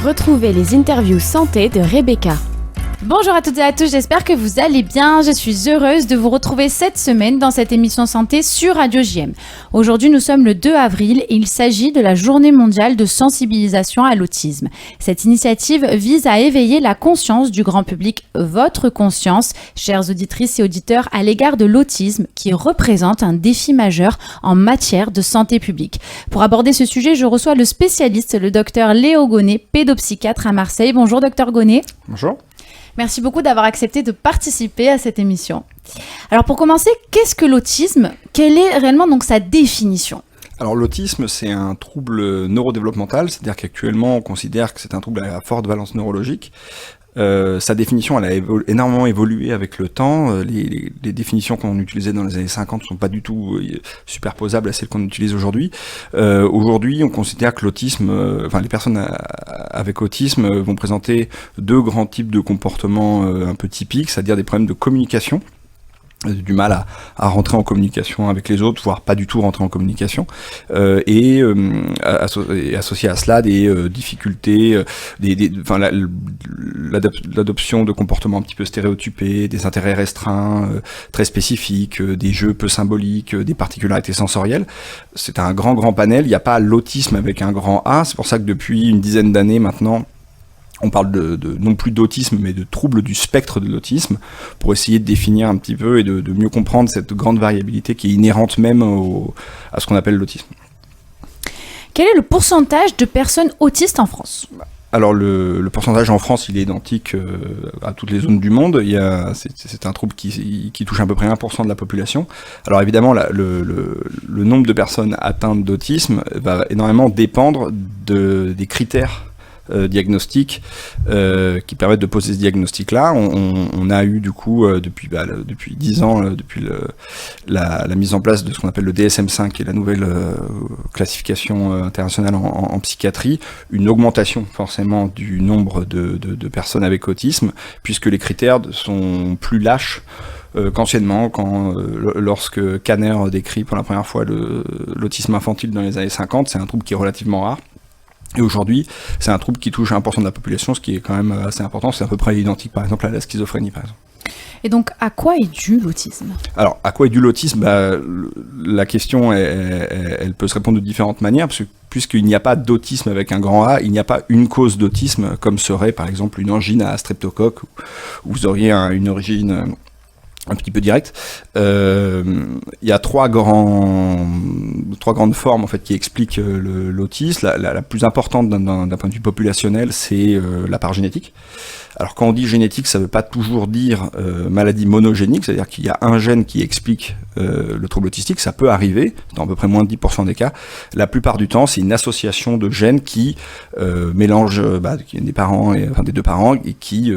Retrouvez les interviews santé de Rebecca. Bonjour à toutes et à tous, j'espère que vous allez bien. Je suis heureuse de vous retrouver cette semaine dans cette émission santé sur Radio JM. Aujourd'hui, nous sommes le 2 avril et il s'agit de la Journée mondiale de sensibilisation à l'autisme. Cette initiative vise à éveiller la conscience du grand public, votre conscience, chères auditrices et auditeurs, à l'égard de l'autisme qui représente un défi majeur en matière de santé publique. Pour aborder ce sujet, je reçois le spécialiste, le docteur Léo Gonnet, pédopsychiatre à Marseille. Bonjour docteur Gonnet. Bonjour. Merci beaucoup d'avoir accepté de participer à cette émission. Alors pour commencer, qu'est-ce que l'autisme ? Quelle est réellement donc sa définition ? Alors l'autisme, c'est un trouble neurodéveloppemental, c'est-à-dire qu'actuellement on considère que c'est un trouble à forte valence neurologique. Sa définition, elle a énormément évolué avec le temps. Les définitions qu'on utilisait dans les années 50 ne sont pas du tout superposables à celles qu'on utilise aujourd'hui. Aujourd'hui, on considère que l'autisme, les personnes avec autisme vont présenter deux grands types de comportements un peu typiques, c'est-à-dire des problèmes de communication, du mal à rentrer en communication avec les autres, voire pas du tout rentrer en communication, et associé à cela des difficultés, l'adoption de comportements un petit peu stéréotypés, des intérêts restreints, très spécifiques, des jeux peu symboliques, des particularités sensorielles. C'est un grand panel, il n'y a pas l'autisme avec un grand A, c'est pour ça que depuis une dizaine d'années maintenant, on parle de non plus d'autisme, mais de troubles du spectre de l'autisme, pour essayer de définir un petit peu et de mieux comprendre cette grande variabilité qui est inhérente même à ce qu'on appelle l'autisme. Quel est le pourcentage de personnes autistes en France ? Alors le pourcentage en France, il est identique à toutes les zones du monde. C'est un trouble qui touche à peu près 1% de la population. Alors évidemment, le nombre de personnes atteintes d'autisme va énormément dépendre des critères diagnostiques qui permettent de poser ce diagnostic-là. On a eu du coup depuis 10 ans, depuis la mise en place de ce qu'on appelle le DSM-5, qui est la nouvelle classification internationale en psychiatrie, une augmentation forcément du nombre de personnes avec autisme, puisque les critères sont plus lâches qu'anciennement, lorsque Kanner décrit pour la première fois l'autisme infantile dans les années 50, c'est un trouble qui est relativement rare. Et aujourd'hui, c'est un trouble qui touche 1% de la population, ce qui est quand même assez important. C'est à peu près identique, par exemple, à la schizophrénie, par exemple. Et donc, à quoi est dû l'autisme ? Alors, à quoi est dû l'autisme ? La question, elle peut se répondre de différentes manières, puisqu'il n'y a pas d'autisme avec un grand A, il n'y a pas une cause d'autisme, comme serait, par exemple, une angine à streptocoque, où vous auriez une origine un petit peu direct. Il y a trois grandes formes en fait qui expliquent l'autisme. La plus importante d'un point de vue populationnel, c'est la part génétique. Alors quand on dit génétique, ça ne veut pas toujours dire maladie monogénique, c'est-à-dire qu'il y a un gène qui explique le trouble autistique, ça peut arriver, dans à peu près moins de 10% des cas. La plupart du temps, c'est une association de gènes qui mélangent des parents, des deux parents, et qui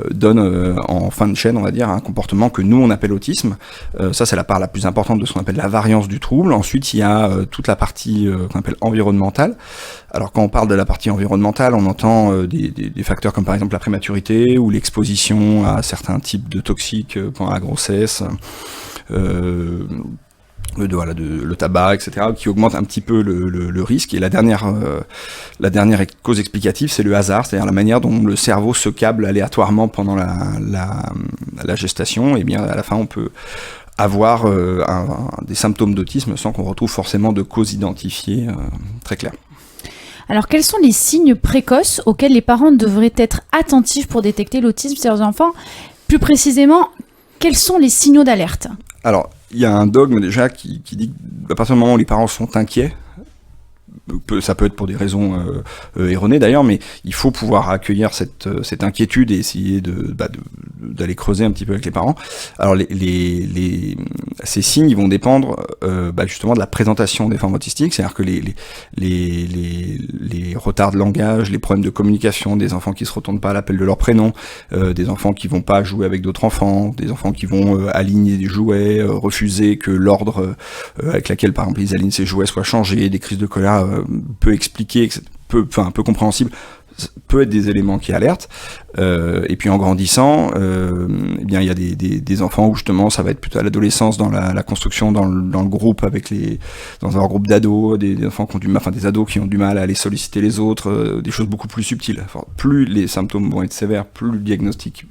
donnent en fin de chaîne, on va dire, un comportement que nous on appelle autisme. Ça, c'est la part la plus importante de ce qu'on appelle la variance du trouble. Ensuite, il y a toute la partie qu'on appelle environnementale. Alors quand on parle de la partie environnementale, on entend des facteurs comme par exemple la prématurité ou l'exposition à certains types de toxiques pendant la grossesse, le tabac, etc., qui augmentent un petit peu le risque. Et la dernière cause explicative, c'est le hasard, c'est-à-dire la manière dont le cerveau se câble aléatoirement pendant la gestation. Et bien à la fin, on peut avoir des symptômes d'autisme sans qu'on retrouve forcément de cause identifiée très claire. Alors, quels sont les signes précoces auxquels les parents devraient être attentifs pour détecter l'autisme chez leurs enfants ? Plus précisément, quels sont les signaux d'alerte ? Alors, il y a un dogme déjà qui dit qu'à partir du moment où les parents sont inquiets, ça peut être pour des raisons erronées d'ailleurs, mais il faut pouvoir accueillir cette inquiétude et essayer d'aller creuser un petit peu avec les parents. Alors ces signes, ils vont dépendre justement de la présentation des formes autistiques, c'est-à-dire que les retards de langage, les problèmes de communication, des enfants qui se retournent pas à l'appel de leur prénom, des enfants qui vont pas jouer avec d'autres enfants, des enfants qui vont aligner des jouets, refuser que l'ordre avec lequel par exemple ils alignent ces jouets soit changé, des crises de colère peu expliquées, peu compréhensibles, peut être des éléments qui alertent. Et puis en grandissant, eh bien il y a des enfants où justement ça va être plutôt à l'adolescence dans la construction dans le groupe dans un groupe d'ados, des enfants qui ont des ados qui ont du mal à aller solliciter les autres, des choses beaucoup plus subtiles. Enfin, plus les symptômes vont être sévères, plus le diagnostic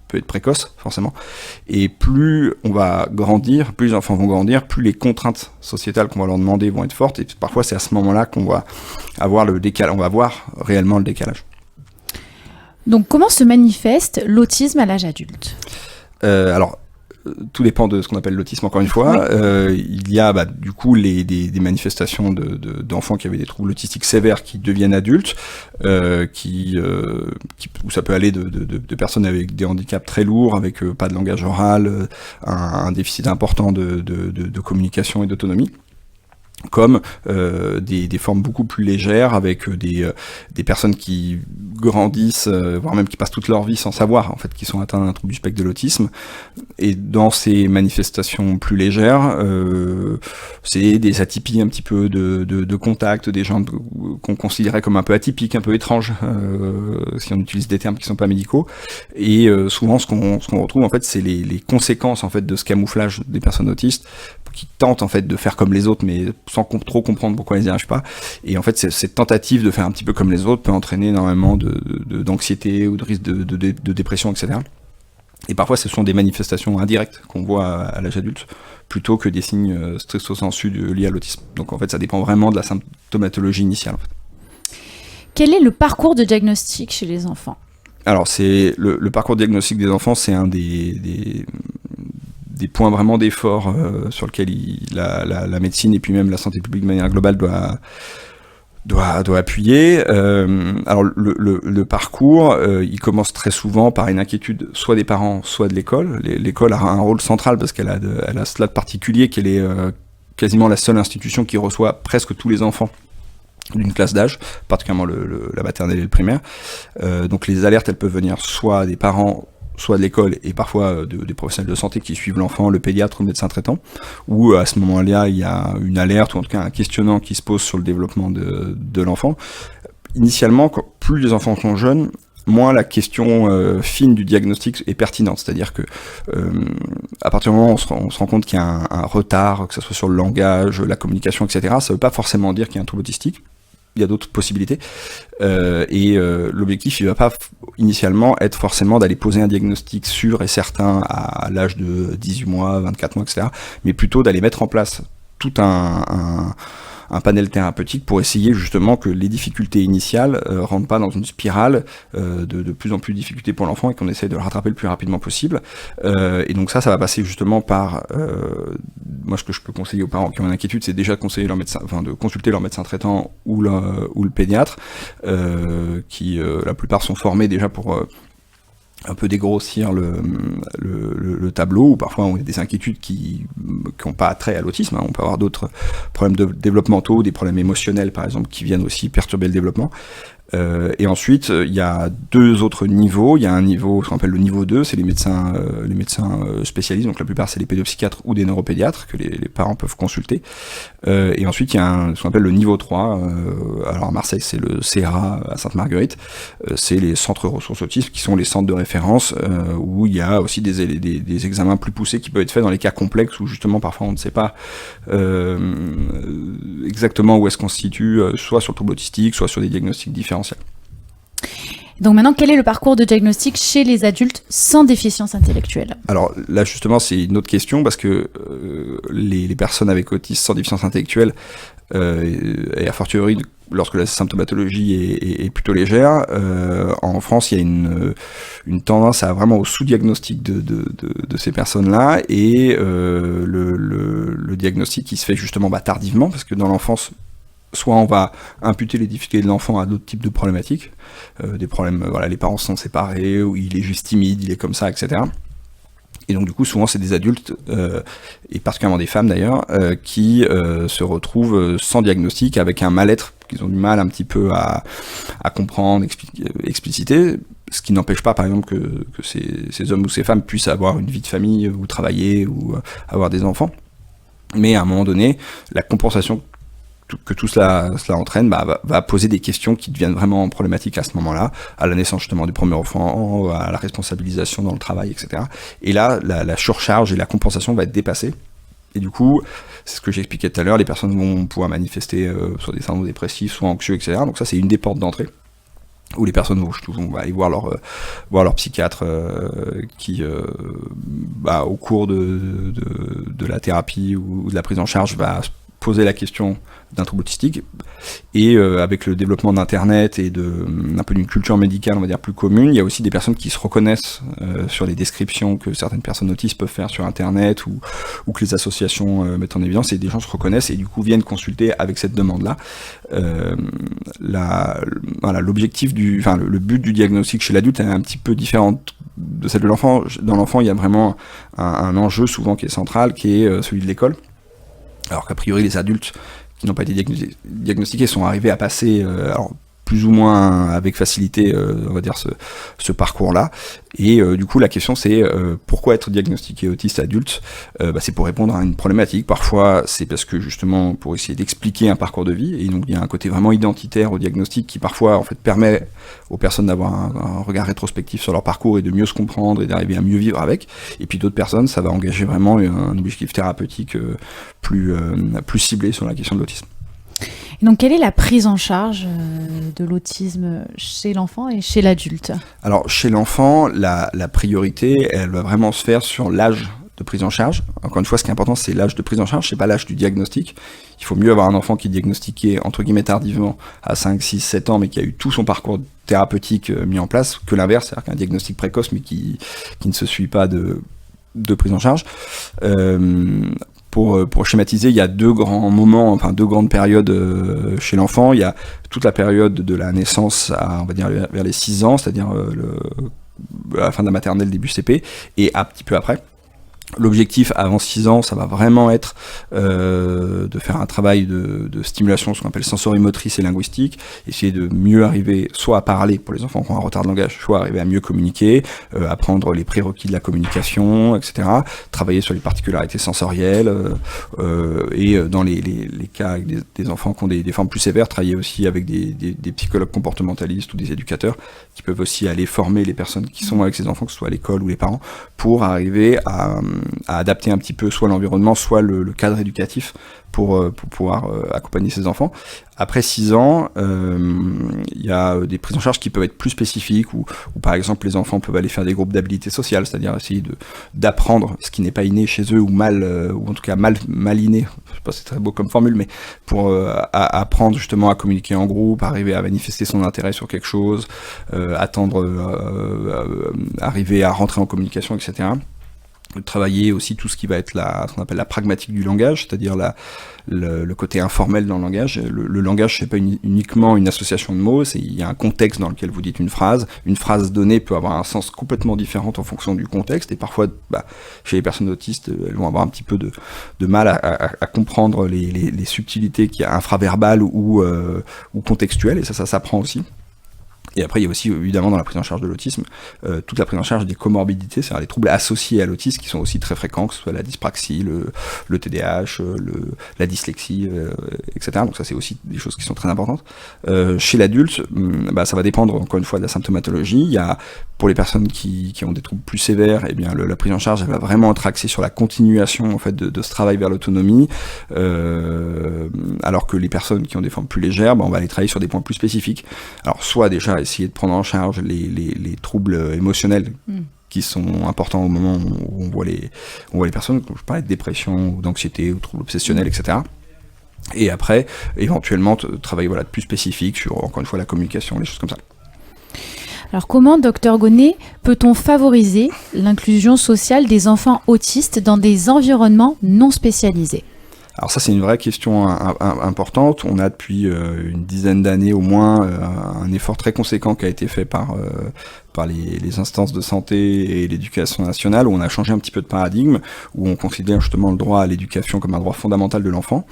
peut être précoce forcément, et plus on va grandir, plus les enfants vont grandir, plus les contraintes sociétales qu'on va leur demander vont être fortes, et parfois c'est à ce moment-là qu'on va avoir le décalage, on va voir réellement le décalage. Donc, comment se manifeste l'autisme à l'âge adulte ? Alors, tout dépend de ce qu'on appelle l'autisme, encore une fois. Oui. Il y a du coup des manifestations d'enfants qui avaient des troubles autistiques sévères qui deviennent adultes, où ça peut aller de personnes avec des handicaps très lourds, avec pas de langage oral, un déficit important de communication et d'autonomie, comme des formes beaucoup plus légères avec des personnes qui grandissent, voire même qui passent toute leur vie sans savoir en fait qu'ils sont atteints d'un trouble du spectre de l'autisme. Et dans ces manifestations plus légères, c'est des atypies un petit peu de contact, des gens qu'on considérait comme un peu atypiques, un peu étranges, si on utilise des termes qui sont pas médicaux. Et souvent ce qu'on retrouve en fait, c'est les conséquences en fait de ce camouflage des personnes autistes, qui tentent en fait de faire comme les autres, mais sans trop comprendre pourquoi ils n'y arrivent pas. Et en fait, cette tentative de faire un petit peu comme les autres peut entraîner énormément d'anxiété ou de risque de dépression, etc. Et parfois, ce sont des manifestations indirectes qu'on voit à l'âge adulte, plutôt que des signes stricto sensu liés à l'autisme. Donc en fait, ça dépend vraiment de la symptomatologie initiale. En fait. Quel est le parcours de diagnostic chez les enfants ? Alors, c'est le parcours diagnostique des enfants, c'est un des points vraiment d'effort sur lesquels la médecine et puis même la santé publique de manière globale doit appuyer. Alors le parcours, il commence très souvent par une inquiétude soit des parents, soit de l'école. L'école a un rôle central parce qu'elle a cela de particulier qu'elle est quasiment la seule institution qui reçoit presque tous les enfants d'une classe d'âge, particulièrement la maternelle et le primaire. Donc les alertes, elles peuvent venir soit des parents, soit de l'école, et parfois des professionnels de santé qui suivent l'enfant, le pédiatre ou le médecin traitant, où à ce moment-là, il y a une alerte, ou en tout cas un questionnant qui se pose sur le développement de l'enfant. Initialement, plus les enfants sont jeunes, moins la question fine du diagnostic est pertinente. C'est-à-dire que à partir du moment où on se rend compte qu'il y a un retard, que ce soit sur le langage, la communication, etc., ça ne veut pas forcément dire qu'il y a un trouble autistique. Il y a d'autres possibilités. L'objectif, il ne va pas initialement être forcément d'aller poser un diagnostic sûr et certain à l'âge de 18 mois, 24 mois, etc. Mais plutôt d'aller mettre en place tout un panel thérapeutique pour essayer justement que les difficultés initiales rentrent pas dans une spirale de plus en plus de difficultés pour l'enfant et qu'on essaye de le rattraper le plus rapidement possible. Et donc ça va passer justement par moi ce que je peux conseiller aux parents qui ont une inquiétude, c'est déjà de conseiller leur médecin, de consulter leur médecin traitant ou le pédiatre, qui la plupart sont formés déjà pour un peu dégrossir le tableau, ou parfois on a des inquiétudes qui n'ont pas attrait à l'autisme, hein. On peut avoir d'autres problèmes développementaux, des problèmes émotionnels par exemple, qui viennent aussi perturber le développement. Et ensuite, il y a deux autres niveaux. Il y a un niveau, ce qu'on appelle le niveau 2, c'est les médecins spécialistes, donc la plupart c'est les pédopsychiatres ou des neuropédiatres que les parents peuvent consulter. Et ensuite, il y a ce qu'on appelle le niveau 3. Alors à Marseille, c'est le CRA à Sainte-Marguerite. C'est les centres ressources autisme qui sont les centres de référence où il y a aussi des examens plus poussés qui peuvent être faits dans les cas complexes où justement parfois on ne sait pas exactement où est-ce qu'on se situe, soit sur le trouble autistique, soit sur des diagnostics différentiels. Donc maintenant, quel est le parcours de diagnostic chez les adultes sans déficience intellectuelle ? Alors là, justement, c'est une autre question parce que les personnes avec autisme sans déficience intellectuelle, et a fortiori lorsque la symptomatologie est plutôt légère, en France, il y a une tendance à vraiment au sous-diagnostic de ces personnes-là, et le diagnostic qui se fait justement tardivement, parce que dans l'enfance, soit on va imputer les difficultés de l'enfant à d'autres types de problématiques, des problèmes, les parents sont séparés, ou il est juste timide, il est comme ça, etc. Et donc du coup, souvent c'est des adultes, et particulièrement des femmes d'ailleurs, qui se retrouvent sans diagnostic, avec un mal-être qu'ils ont du mal un petit peu à comprendre, expliciter, ce qui n'empêche pas par exemple que ces hommes ou ces femmes puissent avoir une vie de famille, ou travailler, ou avoir des enfants. Mais à un moment donné, la compensation que tout cela entraîne, va poser des questions qui deviennent vraiment problématiques à ce moment-là, à la naissance justement du premier enfant, à la responsabilisation dans le travail, etc. Et là, la surcharge et la compensation va être dépassée. Et du coup, c'est ce que j'expliquais tout à l'heure, les personnes vont pouvoir manifester soit des syndromes dépressifs, soit anxieux, etc. Donc ça, c'est une des portes d'entrée où les personnes vont aller voir leur psychiatre qui, au cours de la thérapie ou de la prise en charge, va poser la question d'un trouble autistique. Et avec le développement d'Internet et un peu d'une culture médicale, on va dire, plus commune, il y a aussi des personnes qui se reconnaissent sur les descriptions que certaines personnes autistes peuvent faire sur Internet ou que les associations mettent en évidence, et des gens se reconnaissent et du coup viennent consulter avec cette demande-là. L'objectif le but du diagnostic chez l'adulte est un petit peu différent de celle de l'enfant. Dans l'enfant, il y a vraiment un enjeu souvent qui est central, qui est celui de l'école. Alors qu'a priori, les adultes qui n'ont pas été diagnostiqués sont arrivés à passer, plus ou moins avec facilité, on va dire, ce parcours-là. Et du coup, la question, c'est pourquoi être diagnostiqué autiste adulte ? C'est pour répondre à une problématique. Parfois, c'est parce que, justement, pour essayer d'expliquer un parcours de vie. Et donc, il y a un côté vraiment identitaire au diagnostic qui, parfois, en fait, permet aux personnes d'avoir un regard rétrospectif sur leur parcours et de mieux se comprendre et d'arriver à mieux vivre avec. Et puis, d'autres personnes, ça va engager vraiment un objectif thérapeutique plus ciblé sur la question de l'autisme. Et donc, quelle est la prise en charge de l'autisme chez l'enfant et chez l'adulte ? Alors, chez l'enfant, la priorité, elle va vraiment se faire sur l'âge de prise en charge. Encore une fois, ce qui est important, c'est l'âge de prise en charge, c'est pas l'âge du diagnostic. Il faut mieux avoir un enfant qui est diagnostiqué, entre guillemets, tardivement, à 5, 6, 7 ans, mais qui a eu tout son parcours thérapeutique mis en place, que l'inverse, c'est-à-dire qu'un diagnostic précoce, mais qui ne se suit pas de prise en charge. Pour schématiser, il y a deux grandes périodes chez l'enfant. Il y a toute la période de la naissance on va dire, vers les 6 ans, c'est-à-dire la fin de la maternelle, début CP, et un petit peu après. L'objectif avant 6 ans, ça va vraiment être de faire un travail de stimulation, ce qu'on appelle sensorimotrice et linguistique, essayer de mieux arriver soit à parler pour les enfants qui ont un retard de langage, soit arriver à mieux communiquer, apprendre les prérequis de la communication, etc. Travailler sur les particularités sensorielles et dans les cas avec des enfants qui ont des formes plus sévères, travailler aussi avec des psychologues comportementalistes ou des éducateurs qui peuvent aussi aller former les personnes qui sont avec ces enfants, que ce soit à l'école ou les parents, pour arriver à adapter un petit peu soit l'environnement, soit le cadre éducatif pour pouvoir accompagner ces enfants. Après 6 ans, il y a des prises en charge qui peuvent être plus spécifiques, où par exemple les enfants peuvent aller faire des groupes d'habilité sociale, c'est-à-dire essayer d'apprendre ce qui n'est pas inné chez eux, ou en tout cas mal inné, je sais pas si c'est très beau comme formule, mais pour apprendre justement à communiquer en groupe, arriver à manifester son intérêt sur quelque chose, arriver à rentrer en communication, etc. Travailler aussi tout ce qui va être ce qu'on appelle la pragmatique du langage, c'est-à-dire le côté informel dans le langage. Le langage, c'est pas uniquement une association de mots, il y a un contexte dans lequel vous dites une phrase. Une phrase donnée peut avoir un sens complètement différent en fonction du contexte, et parfois, chez les personnes autistes, elles vont avoir un petit peu de mal à comprendre les subtilités qu'il y a infraverbales ou contextuelles, et ça s'apprend aussi. Et après, il y a aussi, évidemment, dans la prise en charge de l'autisme, toute la prise en charge des comorbidités, c'est-à-dire les troubles associés à l'autisme qui sont aussi très fréquents, que ce soit la dyspraxie, le TDAH, la dyslexie, etc. Donc ça, c'est aussi des choses qui sont très importantes. Chez l'adulte, ça va dépendre, encore une fois, de la symptomatologie. Il y a, pour les personnes qui ont des troubles plus sévères, eh bien, la prise en charge, elle va vraiment être axée sur la continuation, en fait, de ce travail vers l'autonomie, alors que les personnes qui ont des formes plus légères, on va aller travailler sur des points plus spécifiques. Alors, soit déjà essayer de prendre en charge les troubles émotionnels qui sont importants au moment où on voit les personnes, comme je parlais de dépression ou d'anxiété ou troubles obsessionnels, etc. Et après, éventuellement, travailler de plus spécifique sur, encore une fois, la communication, les choses comme ça. Alors comment, Dr Gonnet, peut-on favoriser l'inclusion sociale des enfants autistes dans des environnements non spécialisés ? Alors ça, c'est une vraie question importante. On a depuis une dizaine d'années au moins un effort très conséquent qui a été fait par les instances de santé et l'éducation nationale, où on a changé un petit peu de paradigme, où on considère justement le droit à l'éducation comme un droit fondamental de l'enfant.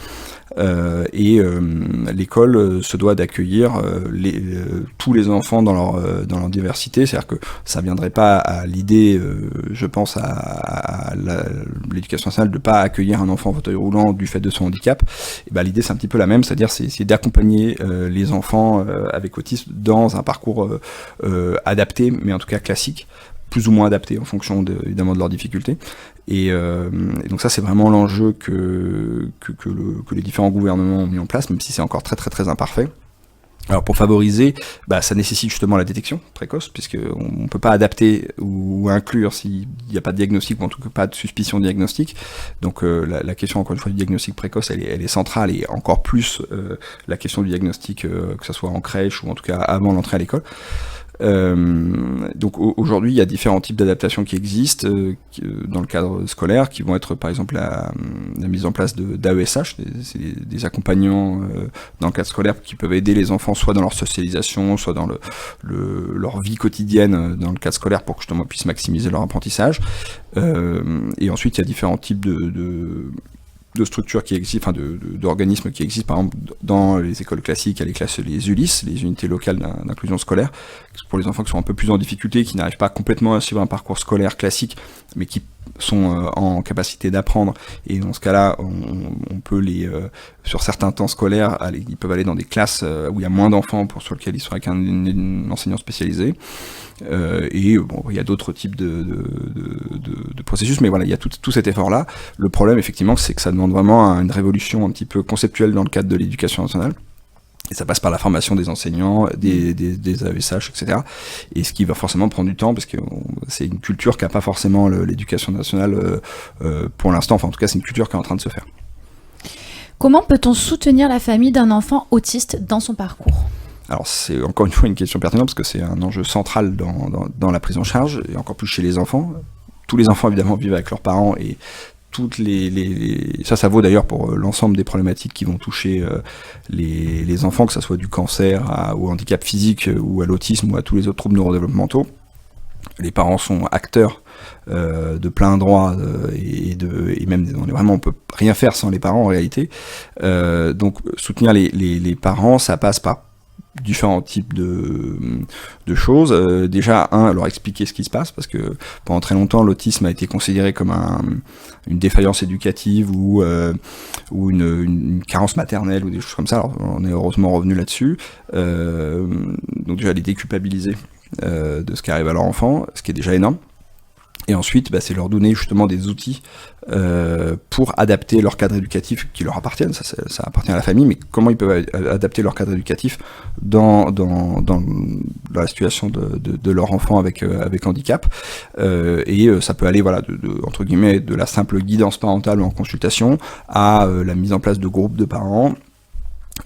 L'école se doit d'accueillir tous les enfants dans leur diversité, c'est-à-dire que ça viendrait pas à l'idée, je pense à l'éducation nationale, de pas accueillir un enfant en fauteuil roulant du fait de son handicap. Et l'idée c'est un petit peu la même, c'est-à-dire c'est d'accompagner les enfants avec autisme dans un parcours adapté, mais en tout cas classique, plus ou moins adapté en fonction évidemment de leurs difficultés. Et donc ça c'est vraiment l'enjeu que les différents gouvernements ont mis en place, même si c'est encore très très très imparfait. Alors pour favoriser, ça nécessite justement la détection précoce, puisqu'on ne peut pas adapter ou inclure s'il n'y a pas de diagnostic, ou en tout cas pas de suspicion diagnostique. Donc la question encore une fois du diagnostic précoce, elle est centrale, et encore plus la question du diagnostic, que ce soit en crèche ou en tout cas avant l'entrée à l'école. Donc aujourd'hui il y a différents types d'adaptations qui existent dans le cadre scolaire, qui vont être par exemple la mise en place d'AESH, des accompagnants dans le cadre scolaire qui peuvent aider les enfants soit dans leur socialisation, soit dans leur vie quotidienne dans le cadre scolaire, pour que justement ils puissent maximiser leur apprentissage. Et ensuite il y a différents types de structures qui existent, d'organismes qui existent, par exemple dans les écoles classiques, il y a les ULIS, les unités locales d'inclusion scolaire, pour les enfants qui sont un peu plus en difficulté, qui n'arrivent pas complètement à suivre un parcours scolaire classique, mais qui sont en capacité d'apprendre. Et dans ce cas-là, on peut sur certains temps scolaires, ils peuvent aller dans des classes où il y a moins d'enfants, sur lesquels ils seraient avec un enseignant spécialisé. Il y a d'autres types de processus, mais voilà, il y a tout cet effort-là. Le problème, effectivement, c'est que ça demande vraiment une révolution un petit peu conceptuelle dans le cadre de l'éducation nationale. Et ça passe par la formation des enseignants, des AESH, etc. Et ce qui va forcément prendre du temps, parce que c'est une culture qui n'a pas forcément l'éducation nationale pour l'instant. Enfin, en tout cas, c'est une culture qui est en train de se faire. Comment peut-on soutenir la famille d'un enfant autiste dans son parcours ? Alors c'est encore une fois une question pertinente, parce que c'est un enjeu central dans la prise en charge, et encore plus chez les enfants. Tous les enfants évidemment vivent avec leurs parents, et ça vaut d'ailleurs pour l'ensemble des problématiques qui vont toucher les enfants, que ce soit du cancer au handicap physique, ou à l'autisme, ou à tous les autres troubles neurodéveloppementaux. Les parents sont acteurs de plein droit, et même vraiment on peut rien faire sans les parents en réalité. Donc soutenir les parents, ça passe par différents types de choses. Déjà, leur expliquer ce qui se passe, parce que pendant très longtemps, l'autisme a été considéré comme une défaillance éducative ou une carence maternelle ou des choses comme ça. Alors, on est heureusement revenu là-dessus. Donc déjà, les déculpabiliser de ce qui arrive à leur enfant, ce qui est déjà énorme. Et ensuite, c'est leur donner justement des outils pour adapter leur cadre éducatif qui leur appartiennent. Ça appartient à la famille, mais comment ils peuvent adapter leur cadre éducatif dans la situation de leur enfant avec handicap. Et ça peut aller entre guillemets de la simple guidance parentale en consultation à la mise en place de groupes de parents.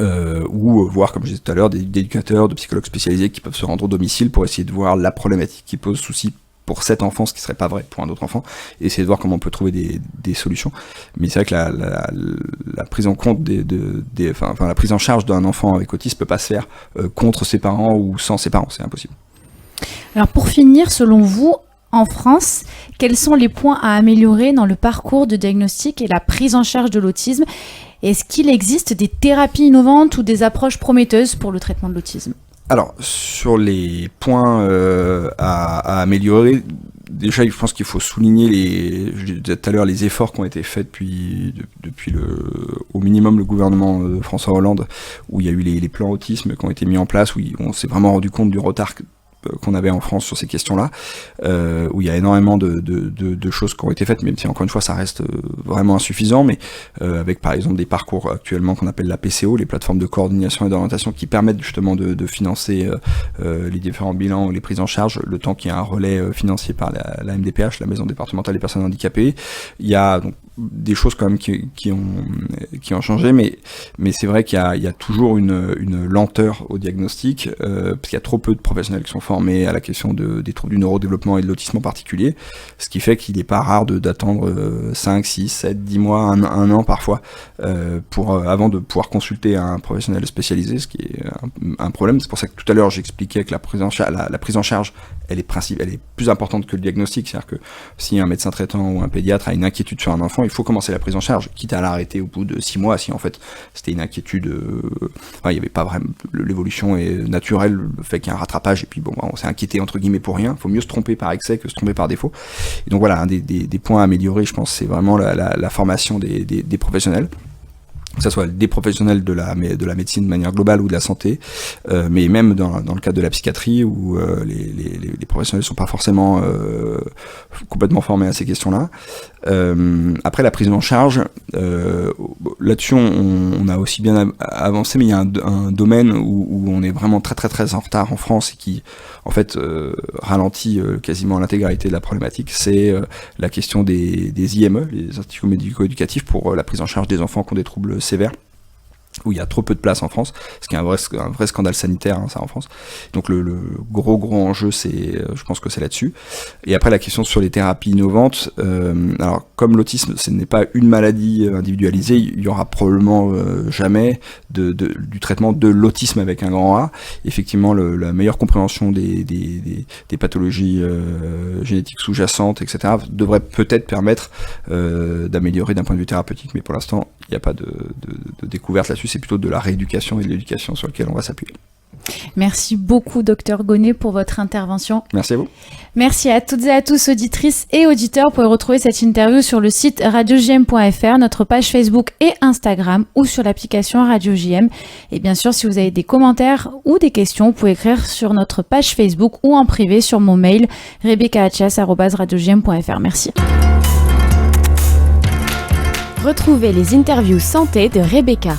Ou voir, comme je disais tout à l'heure, des éducateurs, de psychologues spécialisés qui peuvent se rendre au domicile pour essayer de voir la problématique qui pose souci pour cet enfant, ce qui serait pas vrai pour un autre enfant, et essayer de voir comment on peut trouver des solutions. Mais c'est vrai que la prise en compte la prise en charge d'un enfant avec autisme peut pas se faire contre ses parents ou sans ses parents, c'est impossible. Alors pour finir, selon vous, en France, quels sont les points à améliorer dans le parcours de diagnostic et la prise en charge de l'autisme ? Est-ce qu'il existe des thérapies innovantes ou des approches prometteuses pour le traitement de l'autisme ? Alors, sur les points à améliorer, déjà, je pense qu'il faut souligner je disais tout à l'heure, les efforts qui ont été faits depuis au minimum le gouvernement de François Hollande, où il y a eu les plans autisme qui ont été mis en place, où on s'est vraiment rendu compte du retard qu'on avait en France sur ces questions-là, où il y a énormément de choses qui ont été faites, même si encore une fois ça reste vraiment insuffisant, mais avec par exemple des parcours actuellement qu'on appelle la PCO, les plateformes de coordination et d'orientation, qui permettent justement de financer les différents bilans ou les prises en charge, le temps qu'il y a un relais financier par la MDPH, la Maison départementale des personnes handicapées. Il y a donc des choses quand même qui ont changé, mais c'est vrai qu'il y a toujours une lenteur au diagnostic, parce qu'il y a trop peu de professionnels qui sont formés à la question des troubles du neurodéveloppement et de l'autisme en particulier, ce qui fait qu'il n'est pas rare d'attendre 5, 6, 7, 10 mois, un an parfois, avant de pouvoir consulter un professionnel spécialisé, ce qui est un problème. C'est pour ça que tout à l'heure j'expliquais que la prise en charge, elle est plus importante que le diagnostic. C'est-à-dire que si un médecin traitant ou un pédiatre a une inquiétude sur un enfant, il faut commencer la prise en charge, quitte à l'arrêter au bout de 6 mois, si en fait c'était une inquiétude, il n'y avait pas vraiment, l'évolution est naturelle, le fait qu'il y a un rattrapage, et puis bon, on s'est inquiété entre guillemets pour rien, il faut mieux se tromper par excès que se tromper par défaut. Et donc voilà, un des points à améliorer, je pense, c'est vraiment la formation des professionnels, que ce soit des professionnels de la médecine de manière globale ou de la santé, mais même dans le cadre de la psychiatrie où les professionnels ne sont pas forcément complètement formés à ces questions-là. Après la prise en charge, là-dessus on a aussi bien avancé, mais il y a un domaine où on est vraiment très très très en retard en France et qui en fait ralentit quasiment l'intégralité de la problématique, c'est la question des IME, les instituts médico-éducatifs, pour la prise en charge des enfants qui ont des troubles sévères, où il y a trop peu de place en France, ce qui est un vrai scandale sanitaire, ça, en France. Donc le gros enjeu, je pense que c'est là-dessus. Et après, la question sur les thérapies innovantes, alors comme l'autisme, ce n'est pas une maladie individualisée, il y aura probablement jamais du traitement de l'autisme avec un grand A. Effectivement, la meilleure compréhension des pathologies génétiques sous-jacentes, etc., devrait peut-être permettre d'améliorer d'un point de vue thérapeutique, mais pour l'instant, il n'y a pas de découverte là-dessus, c'est plutôt de la rééducation et de l'éducation sur laquelle on va s'appuyer. Merci beaucoup, Dr Gonnet, pour votre intervention. Merci à vous. Merci à toutes et à tous, auditrices et auditeurs. Vous pouvez retrouver cette interview sur le site radiojm.fr, notre page Facebook et Instagram, ou sur l'application Radio JM. Et bien sûr, si vous avez des commentaires ou des questions, vous pouvez écrire sur notre page Facebook ou en privé sur mon mail rebecca@radiojm.fr. Merci. Retrouvez les interviews santé de Rebecca.